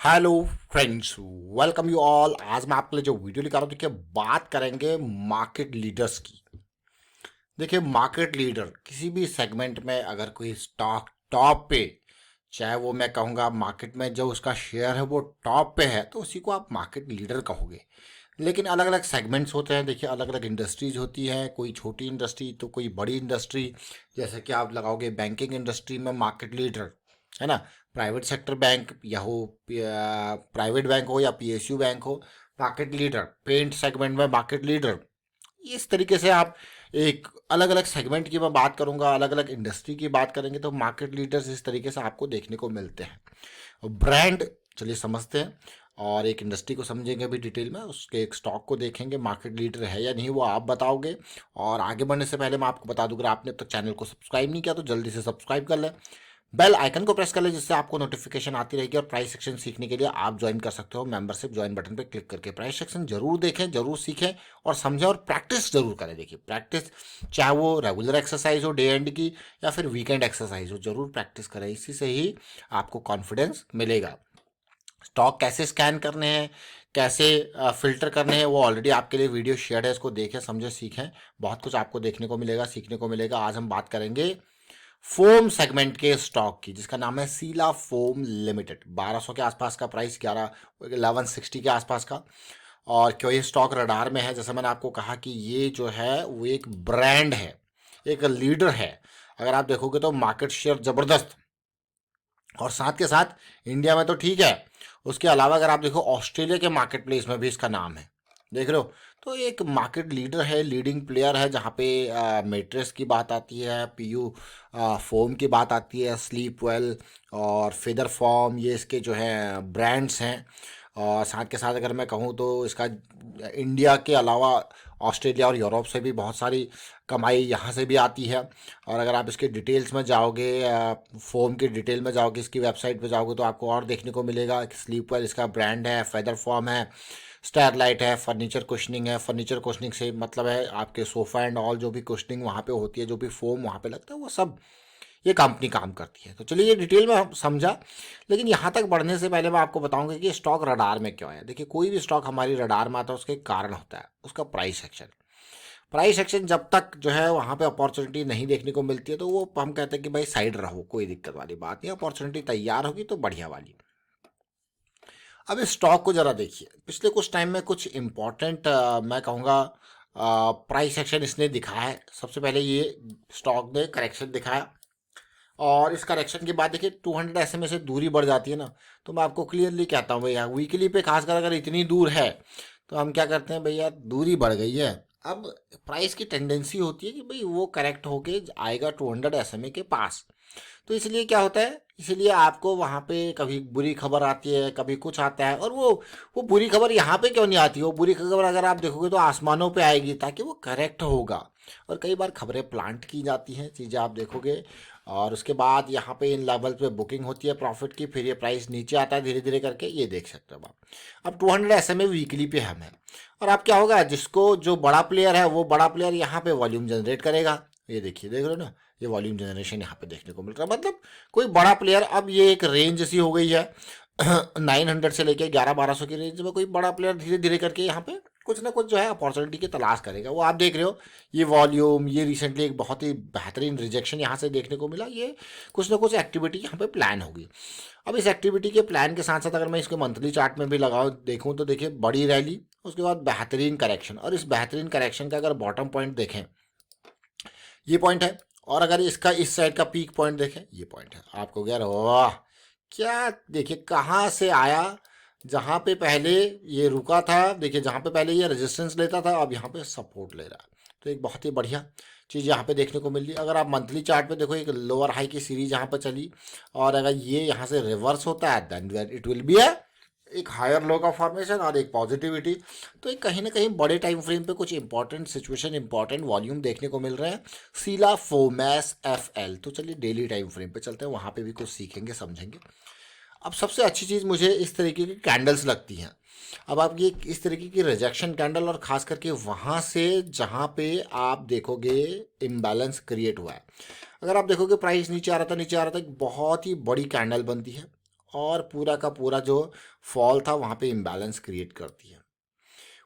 Hello friends, welcome you all. आज मैं आपके लिए जो वीडियो लेकर आ रहा हूँ, देखिए बात करेंगे मार्केट लीडर्स की। देखिए मार्केट लीडर किसी भी सेगमेंट में अगर कोई स्टॉक टॉप पे, चाहे वो मैं कहूँगा मार्केट में जो उसका शेयर है वो टॉप पे है, तो उसी को आप मार्केट लीडर कहोगे। लेकिन अलग अलग सेगमेंट्स होते हैं, देखिए अलग अलग इंडस्ट्रीज होती हैं, कोई छोटी इंडस्ट्री तो कोई बड़ी इंडस्ट्री। जैसे कि आप लगाओगे बैंकिंग इंडस्ट्री में मार्केट लीडर, है ना। प्राइवेट सेक्टर बैंक या हो, प्राइवेट बैंक हो या पीएसयू बैंक हो, मार्केट लीडर। पेंट सेगमेंट में मार्केट लीडर। इस तरीके से आप एक अलग अलग सेगमेंट की मैं बात करूंगा, अलग अलग इंडस्ट्री की बात करेंगे तो मार्केट लीडर्स इस तरीके से आपको देखने को मिलते हैं। ब्रांड चलिए समझते हैं, और एक इंडस्ट्री को समझेंगे भी डिटेल में, उसके एक स्टॉक को देखेंगे मार्केट लीडर है या नहीं वो आप बताओगे। और आगे बढ़ने से पहले मैं आपको बता दूं, अगर आपने अब तक चैनल को सब्सक्राइब नहीं किया तो जल्दी से सब्सक्राइब कर लें, बेल आइकन को प्रेस कर ले, जिससे आपको नोटिफिकेशन आती रहेगी। और प्राइस सेक्शन सीखने के लिए आप ज्वाइन कर सकते हो मेंबरशिप ज्वाइन बटन पर क्लिक करके। प्राइस सेक्शन जरूर देखें, जरूर सीखें और समझें और प्रैक्टिस जरूर करें। देखिए प्रैक्टिस, चाहे वो रेगुलर एक्सरसाइज हो डे एंड की या फिर वीकेंड एक्सरसाइज हो, जरूर प्रैक्टिस करें। इसी से ही आपको कॉन्फिडेंस मिलेगा। स्टॉक कैसे स्कैन करने हैं, कैसे फिल्टर करने हैं, वो ऑलरेडी आपके लिए वीडियो शेयर है, इसको देखें समझें सीखें। बहुत कुछ आपको देखने को मिलेगा, सीखने को मिलेगा। आज हम बात करेंगे फोम सेगमेंट के स्टॉक की, जिसका नाम है सीला फोम लिमिटेड। 1200 के आसपास का प्राइस, 1160 के आसपास का। और क्यों ये स्टॉक रडार में है, जैसे मैंने आपको कहा कि ये जो है वो एक ब्रांड है, एक लीडर है। अगर आप देखोगे तो मार्केट शेयर जबरदस्त, और साथ के साथ इंडिया में तो ठीक है, उसके अलावा अगर आप देखो ऑस्ट्रेलिया के मार्केट प्लेस में भी इसका नाम है, देख रहे हो। तो एक मार्केट लीडर है, लीडिंग प्लेयर है, जहाँ पे मेट्रेस की बात आती है, पीयू फोम की बात आती है, स्लीप वेल और फेदर फॉर्म, ये इसके जो है ब्रांड्स हैं। और साथ के साथ अगर मैं कहूँ तो इसका इंडिया के अलावा ऑस्ट्रेलिया और यूरोप से भी बहुत सारी कमाई यहाँ से भी आती है। और अगर आप इसके डिटेल्स में जाओगे, फोम की डिटेल में जाओगे, इसकी वेबसाइट पे जाओगे, तो आपको और देखने को मिलेगा कि स्लीपर इसका ब्रांड है, फेदर फॉर्म है, स्टारलाइट है, फर्नीचर कुशनिंग है। फर्नीचर कुशनिंग से मतलब है आपके सोफ़ा एंड ऑल, जो भी कुशनिंग वहाँ पे होती है, जो भी फोम वहाँ पे लगता है, वो सब ये कंपनी काम करती है। तो चलिए ये डिटेल में हम समझा, लेकिन यहाँ तक बढ़ने से पहले मैं आपको बताऊंगा कि स्टॉक रडार में क्यों है। देखिए कोई भी स्टॉक हमारी रडार में आता है, उसका एक कारण होता है, उसका प्राइस एक्शन। प्राइस एक्शन जब तक जो है वहाँ पे अपॉर्चुनिटी नहीं देखने को मिलती है, तो वो हम कहते हैं कि भाई साइड रहो, कोई दिक्कत वाली बात नहीं। अपॉर्चुनिटी तैयार होगी तो बढ़िया वाली। अब इस स्टॉक को जरा देखिए, पिछले कुछ टाइम में कुछ इंपॉर्टेंट मैं कहूँगा प्राइस एक्शन इसने दिखाया है। सबसे पहले ये स्टॉक ने करेक्शन दिखाया, और इस करेक्शन के बाद देखिए 200 SMA से दूरी बढ़ जाती है ना, तो मैं आपको क्लियरली कहता हूँ भैया, वीकली पे खासकर अगर इतनी दूर है तो हम क्या करते हैं भैया, दूरी बढ़ गई है। अब प्राइस की टेंडेंसी होती है कि भाई वो करेक्ट होके आएगा 200 SMA के पास। तो इसलिए क्या होता है, इसलिए आपको वहाँ पे कभी बुरी खबर आती है, कभी कुछ आता है, और वो बुरी खबर यहाँ पे क्यों नहीं आती, वो बुरी खबर अगर आप देखोगे तो आसमानों पे आएगी, ताकि वो करेक्ट होगा। और कई बार खबरें प्लांट की जाती हैं, चीज़ें आप देखोगे, और उसके बाद यहाँ पे इन लेवल पे बुकिंग होती है प्रॉफिट की, फिर ये प्राइस नीचे आता है धीरे धीरे करके, ये देख सकते हो आप। अब 200 SMA वीकली पे हम है, और अब क्या होगा, जिसको जो बड़ा प्लेयर है वो बड़ा प्लेयर यहाँ पे वॉल्यूम जनरेट करेगा। ये देखिए, देख रहे हो ना, ये वॉल्यूम जनरेशन यहाँ पे देखने को मिल रहा है। मतलब कोई बड़ा प्लेयर, अब ये एक रेंज सी हो गई है 900 से लेके 1100-1200 की रेंज में कोई बड़ा प्लेयर धीरे धीरे करके यहाँ पे कुछ ना कुछ जो है अपॉर्चुनिटी की तलाश करेगा। वो आप देख रहे हो, ये वॉल्यूम, ये रिसेंटली एक बहुत ही बेहतरीन रिजेक्शन यहाँ से देखने को मिला। ये कुछ ना कुछ एक्टिविटी यहाँ पे प्लान होगी। अब इस एक्टिविटी के प्लान के साथ साथ अगर मैं इसके मंथली चार्ट में भी लगाऊं देखूं, तो देखिए बड़ी रैली, उसके बाद बेहतरीन करेक्शन, और इस बेहतरीन करेक्शन का अगर बॉटम पॉइंट देखें, ये पॉइंट है। और अगर इसका इस साइड का पीक पॉइंट देखें, ये पॉइंट है। आपको क्या, वाह क्या, देखिए कहाँ से आया, जहाँ पे पहले ये रुका था, देखिए जहाँ पे पहले ये रेजिस्टेंस लेता था, अब यहाँ पे सपोर्ट ले रहा है। तो एक बहुत ही बढ़िया चीज़ यहाँ पे देखने को मिल रही है। अगर आप मंथली चार्ट पे देखो, एक लोअर हाई की सीरीज यहाँ पे चली, और अगर ये यहाँ से रिवर्स होता है, देन इट विल बी एक हायर लो का फॉर्मेशन और एक पॉजिटिविटी। तो एक कहीं ना कहीं बड़े टाइम फ्रेम पे कुछ इंपॉर्टेंट सिचुएशन, इंपॉर्टेंट वॉल्यूम देखने को मिल रहे हैं। सीला फोमैस FL। तो चलिए डेली टाइम फ्रेम पे चलते हैं, वहाँ पे भी कुछ सीखेंगे समझेंगे। अब सबसे अच्छी चीज़ मुझे इस तरीके की कैंडल्स लगती हैं। अब आप ये इस तरीके की रिजेक्शन कैंडल, और ख़ास करके वहाँ से जहाँ पे आप देखोगे इम्बैलेंस क्रिएट हुआ है, अगर आप देखोगे प्राइस नीचे आ रहा था, नीचे आ रहा था, एक बहुत ही बड़ी कैंडल बनती है, और पूरा का पूरा जो फॉल था वहाँ पे इम्बैलेंस क्रिएट करती है।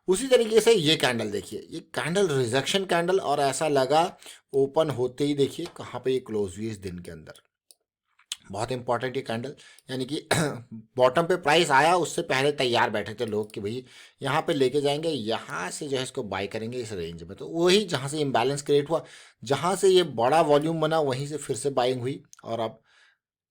उसी तरीके से ये कैंडल देखिए, ये कैंडल रिजेक्शन कैंडल, और ऐसा लगा ओपन होते ही देखिए कहाँ पे ये क्लोज हुई इस दिन के अंदर। बहुत इंपॉर्टेंट ये कैंडल, यानी कि बॉटम पे प्राइस आया उससे पहले तैयार बैठे थे लोग कि भाई यहाँ पे लेके जाएंगे, यहाँ से जो है इसको बाई करेंगे इस रेंज में। तो वही जहाँ से इम्बैलेंस क्रिएट हुआ, जहाँ से ये बड़ा वॉल्यूम बना, वहीं से फिर से बाइंग हुई। और अब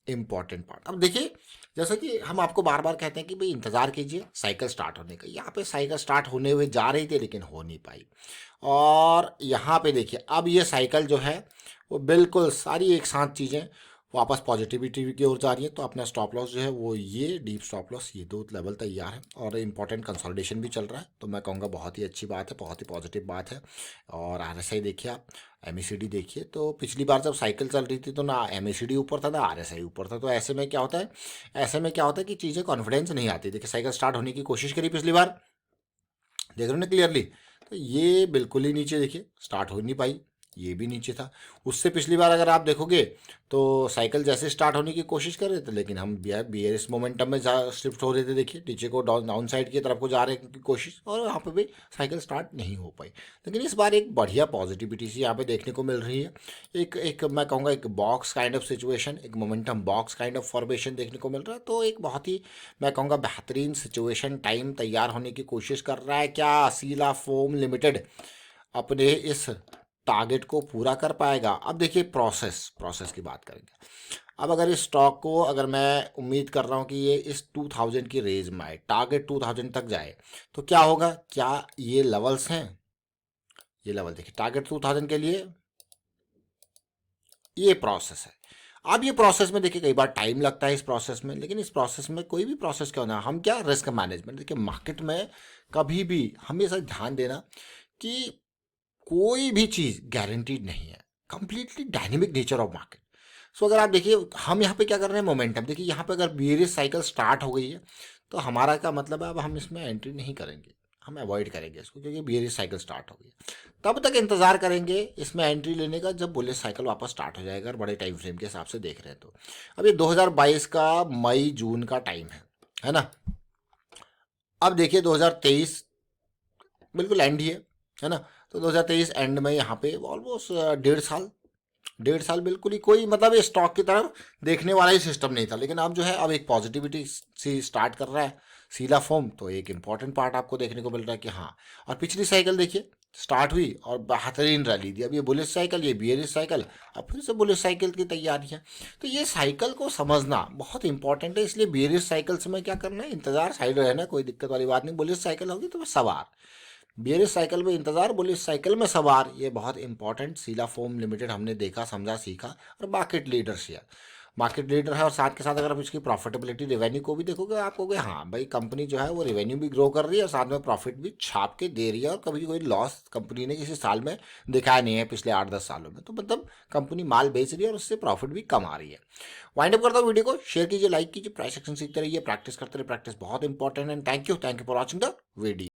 इम्पॉर्टेंट पार्ट, अब देखिए जैसा कि हम आपको बार बार कहते हैं कि भाई इंतज़ार कीजिए साइकिल स्टार्ट होने का। यहाँ पे साइकिल स्टार्ट होने हुए जा रही थी लेकिन हो नहीं पाई। और यहाँ पे देखिए अब ये साइकिल जो है वो बिल्कुल सारी एक साथ चीज़ें वापस पॉजिटिविटी की ओर जा रही है। तो अपना स्टॉप लॉस जो है वो ये डीप स्टॉप लॉस, ये दो लेवल तैयार है और इंपॉर्टेंट कंसोलिडेशन भी चल रहा है। तो मैं कहूँगा बहुत ही अच्छी बात है, बहुत ही पॉजिटिव बात है। और RSI देखिए आप, MACD देखिए, तो पिछली बार जब साइकिल चल रही थी तो ना MACD ऊपर था ना RSI ऊपर था। तो ऐसे में क्या होता है, ऐसे में क्या होता है कि चीज़ें कॉन्फिडेंस नहीं आती। देखिए साइकिल स्टार्ट होने की कोशिश करी पिछली बार, देख रहे हो ना क्लियरली, तो ये बिल्कुल ही नीचे देखिए स्टार्ट हो नहीं पाई, ये भी नीचे था। उससे पिछली बार अगर आप देखोगे तो साइकिल जैसे स्टार्ट होने की कोशिश कर रहे थे लेकिन हम बियरिश मोमेंटम में शिफ्ट हो रहे थे। देखिए नीचे को डाउन साइड की तरफ को जा रहे की कोशिश, और यहाँ पे भी साइकिल स्टार्ट नहीं हो पाई। लेकिन इस बार एक बढ़िया पॉजिटिविटी सी यहाँ पे देखने को मिल रही है। एक एक मैं कहूँगा एक बॉक्स काइंड ऑफ सिचुएशन, एक momentum box kind of formation देखने को मिल रहा है। तो एक बहुत ही मैं कहूँगा बेहतरीन सिचुएशन टाइम तैयार होने की कोशिश कर रहा है। क्या शीला फोम लिमिटेड अपने इस टारगेट को पूरा कर पाएगा? अब देखिए प्रोसेस की बात करेंगे। अब अगर इस स्टॉक को, अगर मैं उम्मीद कर रहा हूँ कि ये इस 2000 की रेंज में आए, टारगेट 2000 तक जाए, तो क्या होगा? क्या ये लेवल्स हैं? ये लेवल देखिए टारगेट 2000 के लिए, ये प्रोसेस है। अब ये प्रोसेस में देखिए कई बार टाइम लगता है इस प्रोसेस में, लेकिन इस प्रोसेस में कोई भी प्रोसेस क्यों ना, हम क्या रिस्क मैनेजमेंट, देखिए मार्केट में कभी भी हमेशा ध्यान देना कि कोई भी चीज़ गारंटीड नहीं है, completely dynamic nature of market. So अगर आप देखिए हम यहाँ पे क्या कर रहे हैं, मोमेंटम देखिए, यहाँ पे अगर बेयरिश साइकिल स्टार्ट हो गई है तो हमारा क्या मतलब है, अब हम इसमें एंट्री नहीं करेंगे, हम अवॉइड करेंगे इसको, क्योंकि बेयरिश साइकिल स्टार्ट हो गई है। तब तक इंतजार करेंगे इसमें एंट्री लेने का जब बुलिश साइकिल वापस स्टार्ट हो जाएगा, और बड़े टाइम फ्रेम के हिसाब से देख रहे हैं। तो अब ये 2022 का मई जून का टाइम है ना। अब देखिए 2023 बिल्कुल एंड ही है ना। तो 2023 एंड में यहाँ पे ऑलमोस्ट 1.5 साल बिल्कुल ही कोई मतलब ये स्टॉक की तरफ देखने वाला ही सिस्टम नहीं था। लेकिन अब जो है अब एक पॉजिटिविटी सी स्टार्ट कर रहा है शीला फोम। तो एक इंपॉर्टेंट पार्ट आपको देखने को मिल रहा है कि हाँ, और पिछली साइकिल देखिए स्टार्ट हुई और बेहतरीन रैली दी। अब ये बुलिश साइकिल, ये बियरिश साइकिल, अब फिर से बुलिश साइकिल की तैयारी है। तो ये साइकिल को समझना बहुत इंपॉर्टेंट है। इसलिए बियरिश साइकिल्स में क्या करना है, इंतजार साइड रहना, कोई दिक्कत वाली बात नहीं। बुलिश साइकिल होगी तो सवार, बियरिश साइकिल में इंतजार, बुलिश साइकिल में सवार, ये बहुत इंपॉर्टेंट शीला फोम लिमिटेड हमने देखा, समझा, सीखा। और market leader share, market leader है, और साथ के साथ अगर आप इसकी प्रॉफिटेबिलिटी रेवेन्यू को भी देखोगे आप कहोगे हाँ भाई कंपनी जो है वो रेवेन्यू भी ग्रो कर रही है और साथ में प्रॉफिट भी छाप के दे रही है। और कभी कोई लॉस कंपनी ने किसी साल में दिखाया नहीं है पिछले 8-10 सालों में। तो मतलब कंपनी माल बेच रही है और उससे प्रॉफिट भी कमा रही है। वाइंड अप करता हूँ वीडियो को, शेयर कीजिए, लाइक कीजिए, प्राइस एक्शन सीखते रहिए, प्रैक्टिस करते रहिए। प्रैक्टिस बहुत इंपॉर्टेंट है। Thank you for watching the video.